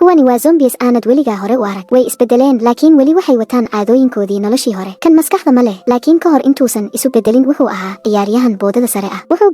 kuwani waa zombies aanad weligaa hore u arag. Way isbedeleen laakiin weli waxay wataan caadooyinkoodii noloshii hore. Kan maskaxda ma leh laakiin ka hor intuusan isu bedelin wuxuu ahaa ciyaaryahan boodada sare ah. Wuxuu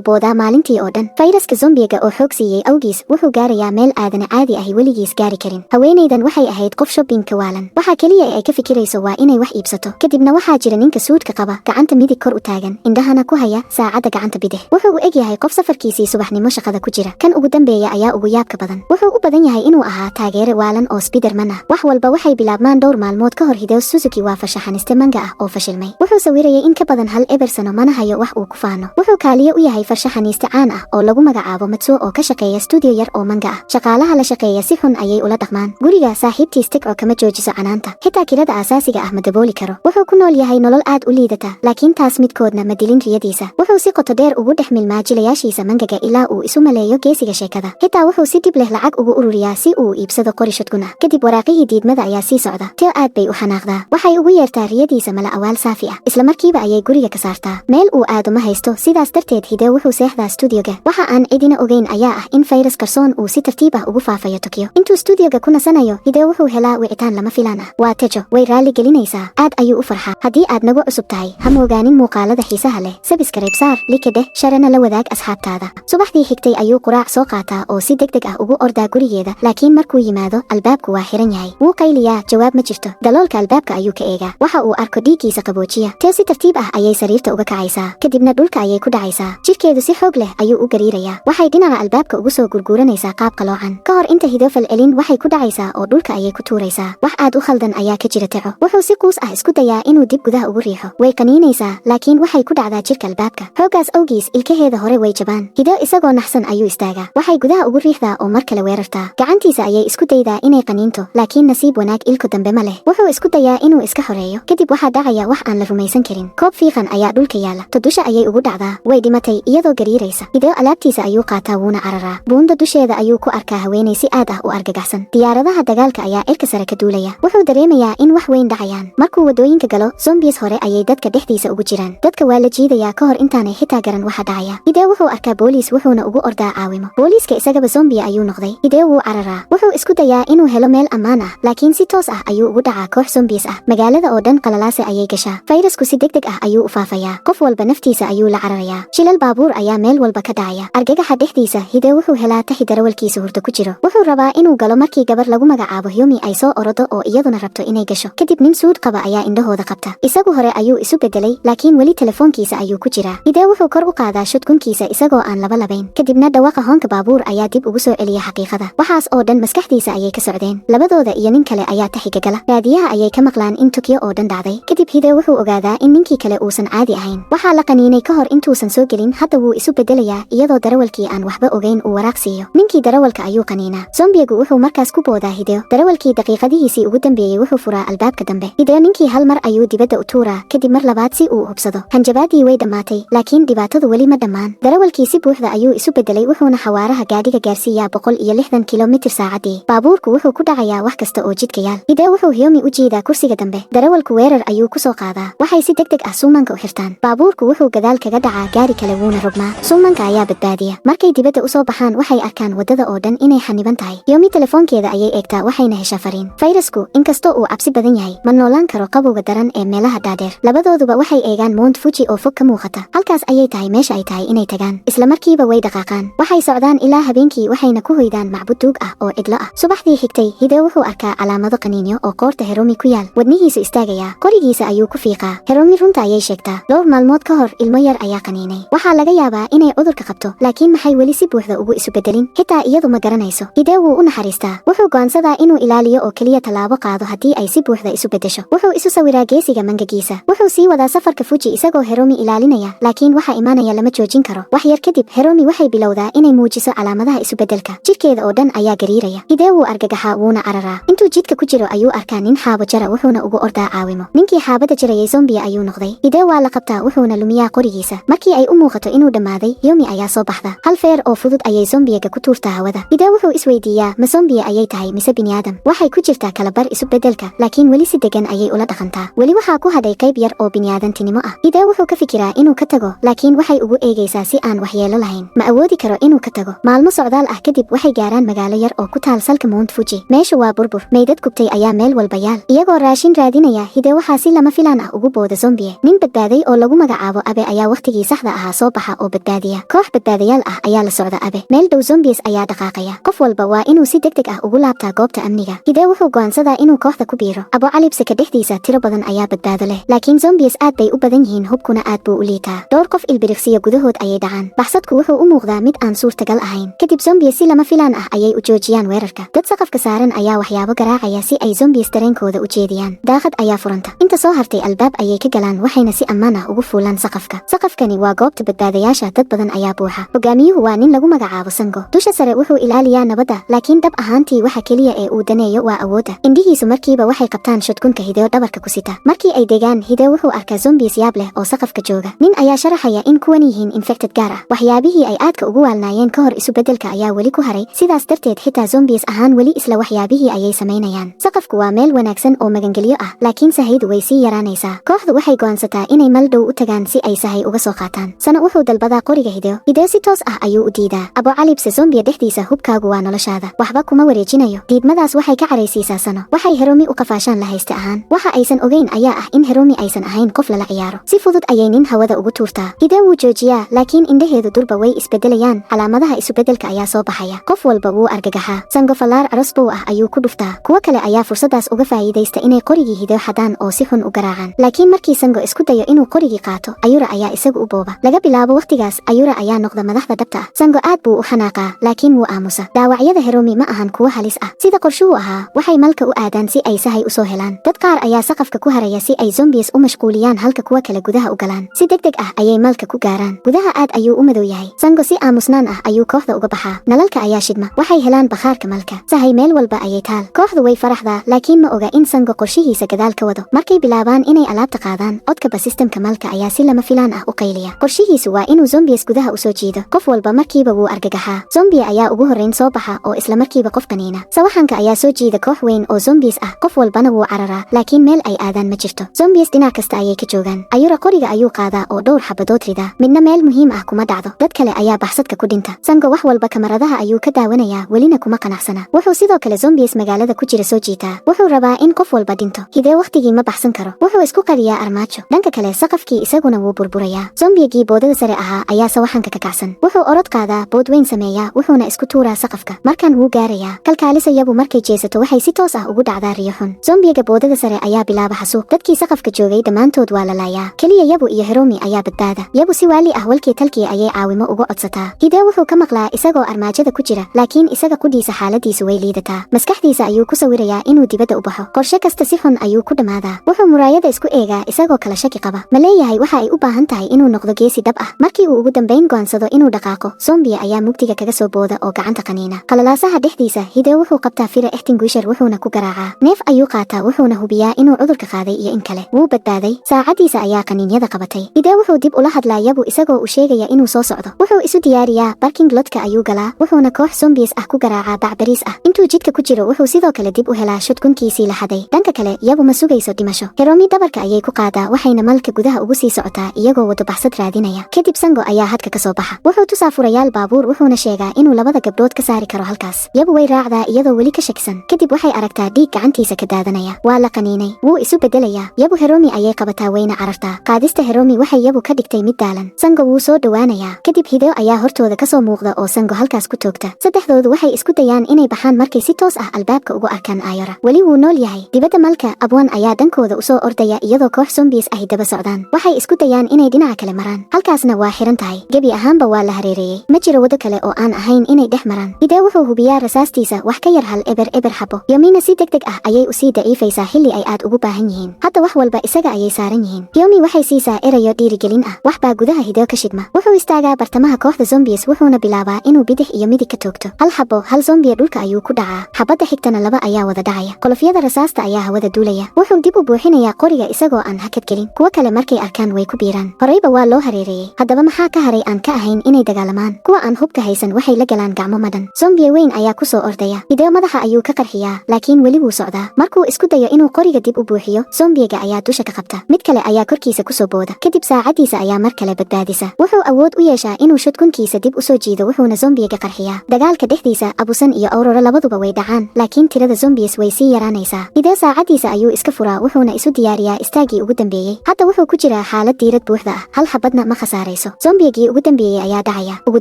boodaa maalintii oo dhan. Fayraska zombiga oo xoog siiyey awgiis wuxuu gaarayaa meel aadan caadi ahi weligiis gaari karin. Haweenaydan waxay ahayd qof shopping ka waalan. Waxa kaliya ay ka fikirayso waa inay wax iibsato. Kadibna waxaa jira ninka suudka qaba, gacanta midig kor u taagan, indhahana ku haya saacada gacanta bidix. Wuxuu u eg yahay qof safarkiisii subaxnimo shaqada ku jira. Kan ugu dambeeya ayaa ugu yaabka badan. Wuxuu u badan yahay inuu ahaa taageere waalan oo Spiderman ah. Wax walba waxay bilaabmaan dhowr maalmood ka hor. Hideo Suzuki waa farshaxaniste manga ah oo fashilmay. Wuxuu sawirayay in ka badan 1 sano mana hayo wax uu ku faano. Wuxuu kaaliye u yahay farshaxaniste caan ah oo lagu magacaabo Matsuo oo ka shaqeeya studio yar oo manga ah. Shaqaalaha la shaqeeya si xun ayay ula dhaqmaan. Guriga saaxiibtiis Tech oo kama joojiso canaanta. Xitaa kirada asaasiga ah ma dabooli karo. Wuxuu ku nool yahay nolol aad u liidata, laakiin taas midkoodna ma dilin riyadiisa. Wuxuu si qoto dheer ugu dhex milmaa jilayaashiisa mangaga ilaa uu isu maleeyo geesiga sheekada. Xitaa wuxuu si dib leh lacag ugu ururiyaa si uu iibsado qori shotgun ah. Kadib waraaqihii diidmada ayaa sii socda. Teo aad bay u xanaaqdaa. Waxay ugu yeertaa riyadiisa mala awaal saafi ah. Isla markiiba ayay guriga ka saartaa. Meel uu aado ma haysto, sidaas darteed Hideo wuxuu seexdaa studioga. Waxa aan cidina ogeyn ayaa ah in fayras qarsoon uu si tartiib ah ugu faafayo Tokyo. Intuu studioga ku nasanayo, Hideo wuxuu helaa wicitaan lama filaan ah. Waa Tejo, way raali gelinaysaa. Aad ayuu u farxaa. Haddii aad nagu cusub tahay, ha moogaanin muuqaalada xiisaha leh. Subscribe saar, likade, sharana la wadaag asxaabtaada. Subaxdii xigtay ayuu quraac soo qaataa oo si degdeg ah ugu ordaa gurigeeda, laakiin markuu yimaado, albaabku waa xiran yahay. Wuu qayliyaa, jawaab ma jirto. Daloolka albaabka ayuu ka eegaa. Waxa uu arko dhiiggiisa qaboojiya. Teo si tartiib ah ayay sariirta uga kacaysaa, kadibna dhulka ayay ku dhacaysaa. Jirkeedu si xoog leh ayuu u gariirayaa. Waxay dhinaca albaabka ugu soo gurguuranaysaa qaab qaloocan. Ka hor inta Hideo falcelin waxay ku dhacaysaa oo dhulka ayay ku tuuraysaa. Wax aad u khaldan ayaa ka jira Teo. Wuxuu si quus ah isku dayaa inuu dib gudaha ugu riixo. Way qaniinaysaa, laakiin waxay ku dhacdaa jirka albaabka. Xooggaas awgiis ilkaheeda hore way jabaan. Hideo isagoo naxsan ayuu istaagaa. Waxay gudaha ugu riixdaa oo mar kale weerartaa. Gacantiisa ayay isku daydaa inay qaniinto, laakiin nasiib wanaag ilko dambe ma leh. Wuxuu isku dayaa inuu iska xoreeyo. Kadib waxaa dhacaya wax aan la rumaysan karin. Koob fiiqan ayaa dhulka yaala. Dusha ayay ugu dhacdaa. Way dhimatay iyadoo gariiraysa. Hideo alaabtiisa ayuu qaataa wuuna cararaa. Buunda dusheeda ayuu ku arkaa haweenay si aad ah u argagaxsan. Diyaaradaha dagaalka ayaa cirka sare ka duulaya. Wuxuu dareemayaa in wax weyn dhacayaan. Markuu wadooyinka galo, zombies hore ayay dadka dhexdiisa ugu jiraan. Dadka waa la jiidayaa ka hor intaanay xitaa garan waxa dhacaya. Hideo wuxuu arkaa booliis wuxuuna ugu ordaa caawimo. Booliiska isagaba zombie ayuu noqday. Hideo wuu cararaa. Wuxuu isku dayaa inuu helo meel ammaan ah, laakiin si toos ah ayuu ugu dhacaa koox zombies ah. Magaalada oo dhan qalalaase ayay gashaa. Fayrasku si degdeg ah ayuu u faafayaa. Qof walba naftiisa ayuu la cararayaa. Shilal baabuur ayaa meel walba ka dhacaya. Argagaxa dhexdiisa, Hideo wuxuu helaa taxi darawalkiisa hurdo ku jiro. Wuxuu rabaa inuu galo markii gabar lagu magacaabo Yumi ay soo orodo oo iyaduna rabto inay gasho. Kadib nin suud qaba ayaa indhahooda qabta. Isagu hore ayuu isu bedelay, laakiin weli telefoonkiisa ayuu ku jiraa. Hideo wuxuu kor u qaadaa shotgunkiisa isagoo aan laba labayn. Kadibna dhawaaqa hoonka baabuur ayaa dib ugu soo celiya xaqiiqada. Waxaas oo dhan maskaxdiisa ayay ka socdeen. Labadooda iyo nin kale ayaa taxiga gala. Raadiyaha ayay ka maqlaan in Tokyo oo dhan dhacday. Kadib Hideo wuxuu ogaadaa in ninkii kale uusan caadi ahayn. Waxaa la qaniinay ka hor intuusan soo gelin. Hadda wuu isu bedelayaa iyadoo darawalkii aan waxba ogeyn uu waraaq siiyo. Ninkii darawalka ayuu qaniinaa. Zombigu wuxuu markaas ku boodaa Hideo. Darawalkii daqiiqadihiisii ugu dambeeyay wuxuu furaa albaabka dambe. Hideo ninkii hal mar ayuu dibadda u tuuraa, kadib mar labaad si uu hubsado. Hanjabaadii way dhammaatay, laakiin dhibaatadu weli ma dhammaan. Darawalkii si buuxda ayuu isu bedelay wuxuuna xawaaraha gaadhiga gaarsiiyaa 160 kilomitir saacadii. Baabuurku wuxuu ku dhacayaa wax kasta oo jidka yaal. Hideo wuxuu Yumi u jiidaa kursiga dambe. Darawalku weerar ayuu ku soo qaadaa. Waxay si degdeg ah suumanka u xirtaan. Baabuurku wuxuu gadaal kaga dhacaa gaari kale wuuna rogmaa. Suumanka ayaa badbaadiya. Markay dibadda u soo baxaan waxay arkaan wadada oo dhan inay xaniban tahay. Yumi telefoonkeeda ayay eegtaa waxayna heshaa fariin. Fayrasku inkastoo uu cabsi badan yahay, ma noolaan karo qabowga daran ee meelaha dhaadheer. Labadooduba waxay eegaan Mount Fuji oo fog ka muuqata. Halkaas ayay tahay meesha ay tahay inay tagaan. Isla markiiba way dhaqaaqaan. Waxay socdaan ilaa habeenkii waxayna ku hoydaan macbud duug ah oo cidlo ah. Subaxdii xigtay, Hideo wuxuu arkaa calaamado qaniinyo oo qoorta Hiromi ku yaal. Wadnihiisu istaagayaa. Qorigiisa ayuu ku fiiqaa. Hiromi runta ayay sheegtaa. Dhowr maalmood ka hor ilmo yar ayaa qaniinay. Waxaa laga yaabaa inay cudurka qabto, laakiin maxay weli si buuxda ugu isu bedelin? Xitaa iyadu ma garanayso. Hideo wuu u naxariistaa. Wuxuu go'aansadaa inuu ilaaliyo oo kaliya tallaabo qaado haddii ay si buuxda isu bedesho. Wuxuu isu sawiraa geesiga mangagiisa. Wuxuu sii wadaa safarka Fuji isagoo Hiromi ilaalinaya, laakiin waxa imaanaya lama joojin karo. Wax yar kadib, Hiromi waxay bilowdaa inay muujiso calaamadaha isu bedelka. Jirkeeda oo dhan ayaa gariiraya. Hideo wuu argagaxaa wuuna cararaa. Intuu jidka ku jiro ayuu arkaa nin xaabo jara wuxuuna ugu ordaa caawimo. Ninkii xaabada jarayay zombie ayuu noqday. Hideo waa la qabtaa wuxuuna lumiyaa qorigiisa. Markii ay u muuqato inuu dhammaaday, Yumi ayaa soo baxda. Hal feer oo fudud ayay zombiga ku tuurtaa hawada. Hideo wuxuu isweydiiyaa ma zombie ayay tahay mise bini'aadam. Waxay ku jirtaa kala bar isu bedelka, laakiin weli si degan ayay ula dhaqantaa. Weli waxaa ku hadhay qayb yar oo bini'aadantinimo ah. Hideo wuxuu ka fikiraa inuu ka tago, laakiin waxay ugu eegaysaa si aan waxyeelo lahayn. Ma awoodi karo inuu ka tago. Maalmo socdaal ah kadib waxay gaaraan magaalo yar oo ku taal salka Mount Fuji. Meesha waa burbur, meydad gubtay ayaa meel walba yaal. Iyagoo raashin raadinaya, Hideo waxaa si lama filaan ah ugu booda zombie. Nin badbaaday oo lagu magacaabo Abe ayaa waqtigii saxda ahaa soo baxa oo badbaadiya. Koox badbaadayaal ah ayaa la socda Abe. Meel dhow zombies ayaa dhaqaaqaya. Qof walba waa inuu si degdeg ah ugu laabtaa goobta amniga. Hideo wuxuu go'aansadaa inuu kooxda ku biiro. Abo Calibseka dhexdiisa tiro badan ayaa badbaado leh, laakiin zombies aad bay u badan yihiin, hubkuna aad buu u liitaa. Dhowr qof ilbiriqsiyo gudahood ayay dhacaan. Baxsadku wuxuu u muuqdaa mid aan suurtagal ahayn. Kadib zombies si lama filaan ah ayay u joojiyaan weerarka. Dad saqafka saaran ayaa waxyaabo garaacaya si ay zombies dareenkooda u jeediyaan. Daaqad ayaa furanta. Inta soo hartay albaab ayay ka galaan, waxayna si ammaan ah ugu fuulaan saqafka. Saqafkani waa goobta badbaadayaasha, dad badan ayaa buuxa. Hogaamiyuhu waa nin lagu magacaabo Sango. Dusha sare wuxuu ilaaliyaa nabadda, laakiin dhab ahaantii waxa keliya ee uu daneeyo waa awoodda. Indhihiisu markiiba waxay qabtaan shotgunka Hideo dhabarka ku sita. Markii ay degaan, Hideo wuxuu arkaa zombies yaab leh oo saqafka jooga. Nin ayaa sharaxaya in kuwan yihiin infected gaar ah. Waxyaabihii ay aadka ugu waalnaayeen ka hor isu beddelka ayaa weli ku haray, sidaas darteed xitaa zombies ahaan weli isla waxyaabihii ayay samaynayaan. Saqafku waa meel wanaagsan oo magangelyo ah, laakiin sahaydu way sii yaraanaysaa. Kooxdu waxay go'aansataa inay mal dhow u tagaan si ay sahay uga soo qaataan. Sano wuxuu dalbadaa qoriga Hideo. Hideo si toos ah ayuu u diidaa. Abo Calibse zombie dhexdiisa, hubkaagu waa noloshaada, waxba kuma wareejinayo. Diidmadaas waxay ka caraysiisaa Sano. Waxay Hiromi u qafaashaan la hayste ahaan. Waxa aysan ogeyn ayaa ah in Hiromi aysan ahayn qof lala ciyaaro. Si fudud ayay nin hawada ugu tuurtaa. Hideo wuu joojiyaa, laakiin indhaheedu durba way isbedelayaan. Calaamadaha isu beddelka ayaa soo baxaya. Qof walba wuu argagaxaa. Sango fallaar aros bow ah ayuu ku dhuftaa. Kuwa kale ayaa fursadaas uga faa'iidaysta inay qorigii Hideo xadaan oo si xun u garaacaan. Laakiin markii Sango isku dayo inuu qorigii qaato, Ayura ayaa isagu u booba. Laga bilaabo waqtigaas, Ayura ayaa noqda madaxda dhabta ah. Sango aad buu u xanaaqaa, laakiin wuu aamusa. Dhaawacyada Hiromi ma ahan kuwa halis ah. Sida qorshuhu ahaa, waxay malka u aadaan si ay sahay u soo helaan. Dad qaar ayaa saqafka ku haraya si ay zombies u mashquuliyaan, halka kuwa kale gudaha u galaan. Si degdeg ah ayay malka ku gaaraan. Gudaha aad ayuu u madow yahay. Sango si aamusnaan ah ayuu kooxda uga baxaa. Nalalka ayaa shidma. Waxay helaan bakhaarka malka. Sahay meel walba ayay taal. Kooxdu way faraxdaa, laakiin ma oga in Sango qorshihiisa gadaal ka wado. Markay bilaabaan inay alaabta qaadaan, codkaba sistemka malka ayaa si lama filaan ah u qayliya. Qorshihiisu waa inuu zombies gudaha u soo jiido. Qof walba markiiba wuu argagaxaa. Zombie ayaa ugu horreyn soo baxa oo isla markiiba qof qaniina. Sawaxanka ayaa soo jiida koox weyn oo zombies ah. Qof walbana wuu cararaa, laakiin meel ay aadaan ma jirto. Zombies dhinac kasta ayay ka joogaan. Ayura qoriga ayuu qaadaa oo dhowr xabadood ridaa. Midna meel muhiim ah kuma dhacdo. Dad kale ayaa baxsadka ku dhinta. Sango wax walba kamaradaha ayuu ka daawanayaa, welina kuma qanacsana. Wuxuu sidoo kale zombies magaalada ku jira soo jiitaa. Wuxuu rabaa in qof walba dhinto. Hideo waqtigii ma baxsan karo. Wuxuu isku qariyaa armaajo. Dhanka kale saqafkii isaguna wuu burburayaa. Zombigii boodada sare ahaa ayaa sawaxanka ka kacsan. Wuxuu orod qaadaa, bood weyn sameeyaa, wuxuuna isku tuuraa saqafka. Markan wuu gaarayaa. Kalkaalisayabu markay jeesato waxay si toos ah ugu dhacdaa riyo xun. Zombiga boodada sare ayaa bilaaba xasuuq. Dadkii saqafka joogay dhammaantood waa la laayaa. Kaliya Yabu iyo Hiromi ayaa badbaada. Yabu si waali ah walkii talkii ayay caawimo uga codsataa. Hideo wuxuu ka maqlaa isagoo armaajada ku jira, laakiin isaga qudhiisa xaaladiisu way liidataa. Maskaxdiisa ayuu ku sawirayaa inuu dibadda u baxo. Qorshe kasta si xun ayuu ku dhamaadaa. Wuxuu muraayada isku eegaa isagoo kala shaki qaba. Ma leeyahay waxa ay u baahan tahay inuu noqdo geesi dhab ah. Markii uu ugu dambeyn go'aansado inuu dhaqaaqo, zombie ayaa mugdiga kaga soo booda oo gacanta qaniina. Qalalaasaha dhexdiisa, Hideo wuxuu qabtaa fire extinguisher wuxuuna ku garaacaa. Neef ayuu qaataa wuxuuna hubiyaa inuu cudurka qaaday iyo in kale. Wuu badbaaday. Saacadiisa ayaa qaniinyada qabatay. Hideo wuxuu dib ula hadlaa Yabu isagoo u sheegaya inuu soo socdo. Wuxuu isu diyaariyaa, parking lotka ayuu galaa, wuxuuna koox zombies ah ku garaacaa bacbariis ah. Intuu jidka ku jiro wuxuu sidoo kale dib u helaa shotgunkiisii la xaday. Dhanka kale, Yabu ma sugayso dhimasho. Hiromi dhabarka ayay ku qaadaa, waxayna malka gudaha ugu sii socotaa iyagoo wado baxsad raadinaya. Kadib Sango ayaa hadka ka soo baxa. Wuxuu tusaa furayaal baabuur wuxuuna sheegaa inuu labada gabdhood ka saari karo halkaas. Yabu way raacdaa iyadoo weli ka shakisan. Kadib waxay aragtaa dhiig gacantiisa ka daadanaya. Waa la qaniinay. Wuu isu bedelayaa. Yabu Hiromi ayay qabataa wayna carartaa. Qaadista Hiromi waxay Yabu ka dhigtay mid daalan. Sango wuu soo dhawaanayaa. Kadib Hideo ayaa hortooda ka soo muuqda oo Sango halkaas ku toogta. Saddexdoodu waxay isku dayaan inay baxaan markay si toos ah albaabka ugu arkaan Ayura. Weli wuu nool yahay. Dibadda malka, Abwan ayaa dhankooda u soo ordaya iyadoo koox zombies ahi daba socdaan. Waxay isku dayaan inay dhinaca kale maraan. Halkaasna waa xiran tahay. Gebi ahaanba waa la hareereeyay. Ma jiro wado kale oo aan ahayn inay dhex maraan. Hideo wuxuu hubiyaa rasaastiisa wax ka yar hal eber xabo. Yomina si degdeg ah ayay u sii daciifaysaa xilli ay aad ugu baahan yihiin. Hadda wax walba isaga ayay saaran yihiin. Yomi waxay siisaa erayo dhiirigelin ah. Wax baa gudaha Hideo ka shidma. Wuxuu istaagaa bartamaha kooxda zombies wuxuuna bilaabaa inuu bidix iyo midig ka toogto. Hal xabo, hal zombie dhulka ayuu ku dhacaa. Xabadda xigtana laba ayaa wada dhacaya. Qolofyada rasaasta ayaa hawada duulaya. Wuxuu dib u buuxinayaa qoriga isagoo aan hakad gelin. Kuwa kale markay arkaan way ku biiraan. Horeyba waa loo hareereeyay. Haddaba maxaa ka haray aan ka ahayn inay dagaalamaan? Kuwa aan hubka haysan waxay la galaan gacmo madan. Zombie weyn ayaa ku soo ordaya. Hideo madaxa ayuu ka qarxiyaa, laakiin weli wuu socdaa. Markuu isku dayo inuu qoriga dib u buuxiyo, zombiga ayaa dusha ka qabta. Mid kale ayaa korkiisa ku soo booda. Kadib saacadiisa ayaa mar kale badbaadisa. Wuxuu awood u yeeshaa inuu shotgunkiisa dib u soo jiido wuxuuna zombiga qarxiyaa. Dagaalka dhexdiisa, Abusan iyo Aurora labaduba way dhacaan, laakiin tirada zombies way sii yaraanaysaa. Hideo saacadiisa ayuu iska furaa wuxuuna isu diyaariyaa istaagii ugu dambeeyay. Hadda wuxuu ku jiraa xaalad diirad buuxda ah, hal xabadna ma khasaarayso. Zombigii ugu dambeeyay ayaa dhacaya. Ugu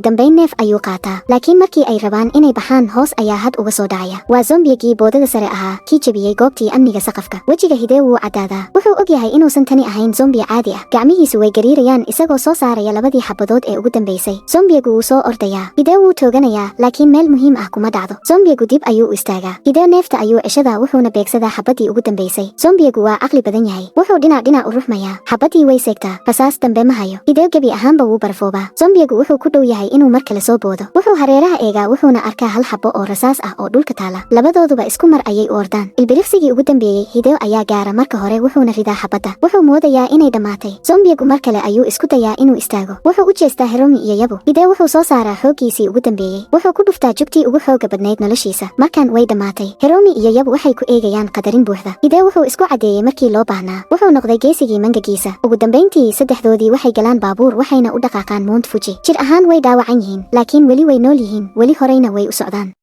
dambeyn neef ayuu qaataa, laakiin markii ay rabaan inay baxaan hoos ayaa had uga soo dhacaya. Waa zombigii boodada sare ahaa, kii jabiyay goobtii amniga saqafka. Wejiga Hideo wuu cadaadaa. Wuxuu og yahay inuusan tani ahayn zombi caadi ah. Gacmihiisu way gariirayaan isagoo soo saaraya labadii xabadood ee ugu dambeysay. Zombigu wuu soo ordayaa. Hideo wuu tooganayaa, laakiin meel muhiim ah kuma dhacdo. Zombigu dib ayuu u istaagaa. Hideo neefta ayuu ceshadaa wuxuuna beegsadaa xabadii ugu dambeysay. Zombigu waa caqli badan yahay. Wuxuu dhinac u ruxmayaa. Xabadii way seegtaa. Rasaas dambe ma hayo. Hideo gebi ahaanba wuu barfoobaa. Zombigu wuxuu ku dhow yahay inuu mar kale soo boodo. Wuxuu hareeraha eegaa wuxuuna arkaa hal xabo oo rasaas ah oo dhulka taala. Labadooduba isku mar ayay u ordaan. Ilbiriqsigii ugu dambeeyay Hideo ayaa gaara marka hore wuxuuna ridaa xabadda. Wuxuu moodayaa inay dhamaatay. Zombigu mar kale ayuu isku dayaa inuu istaago. Wuxuu u jeestaa Hiromi iyo Yabu. Hideo wuxuu soo saaraa xooggiisii ugu dambeeyay. Wuxuu ku dhuftaa jugtii ugu xooga badnayd noloshiisa. Markan way dhamaatay. Hiromi iyo Yabu waxay ku eegayaan qadarin buuxda. Hideo wuxuu isku cadeeyay markii loo baahnaa. Wuxuu noqday geesigii mangagiisa. Ugu dambeyntii saddexdoodii waxay galaan baabuur waxayna u dhaqaaqaan Mount Fuji. Jir ahaan way dhaawacan yihiin, laakiin weli way nool yihiin, weli horeyna way u socdaan.